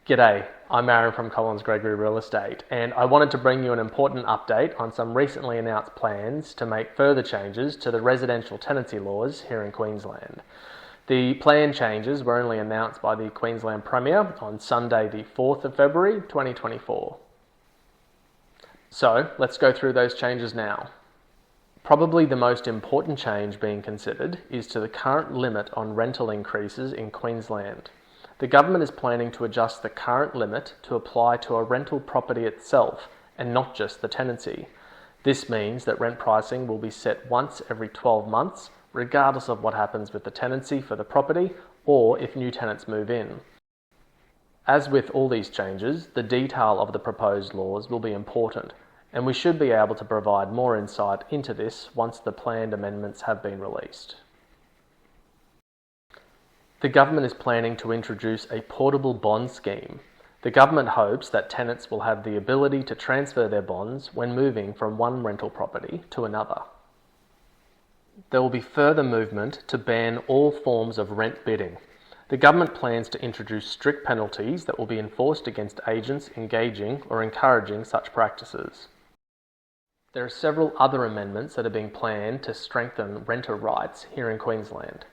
G'day, I'm Aaron from Collins Gregory Real Estate, and I wanted to bring you an important update on some recently announced plans to make further changes to the residential tenancy laws here in Queensland. The plan changes were only announced by the Queensland Premier on Sunday the 4th of February 2024. So let's go through those changes now. Probably the most important change being considered is to the current limit on rental increases in Queensland. The government is planning to adjust the current limit to apply to a rental property itself and not just the tenancy. This means that rent pricing will be set once every 12 months, regardless of what happens with the tenancy for the property or if new tenants move in. As with all these changes, the detail of the proposed laws will be important, and we should be able to provide more insight into this once the planned amendments have been released. The government is planning to introduce a portable bond scheme. The government hopes that tenants will have the ability to transfer their bonds when moving from one rental property to another. There will be further movement to ban all forms of rent bidding. The government plans to introduce strict penalties that will be enforced against agents engaging or encouraging such practices. There are several other amendments that are being planned to strengthen renter rights here in Queensland.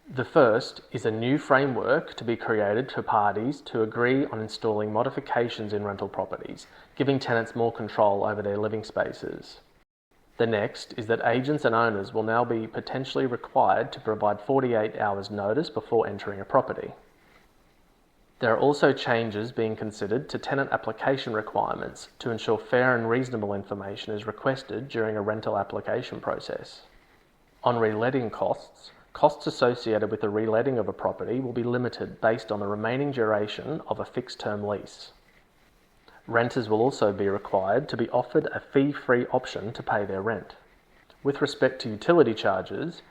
The first is a new framework to be created for parties to agree on installing modifications in rental properties, giving tenants more control over their living spaces. The next is that agents and owners will now be potentially required to provide 48 hours notice before entering a property. There are also changes being considered to tenant application requirements to ensure fair and reasonable information is requested during a rental application process. On reletting costs associated with the reletting of a property will be limited based on the remaining duration of a fixed-term lease. Renters will also be required to be offered a fee-free option to pay their rent. With respect to utility charges,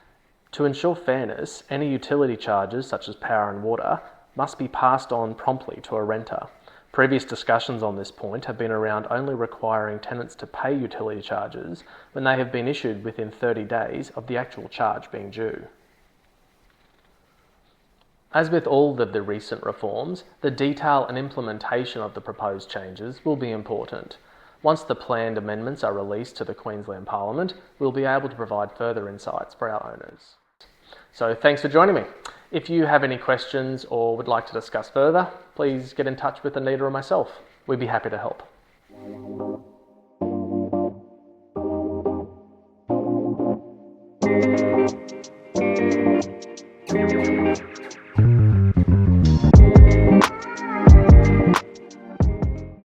to ensure fairness, any utility charges such as power and water must be passed on promptly to a renter. Previous discussions on this point have been around only requiring tenants to pay utility charges when they have been issued within 30 days of the actual charge being due. As with all of the recent reforms, the detail and implementation of the proposed changes will be important. Once the planned amendments are released to the Queensland Parliament, we'll be able to provide further insights for our owners. So thanks for joining me. If you have any questions or would like to discuss further, please get in touch with Anita or myself. We'd be happy to help.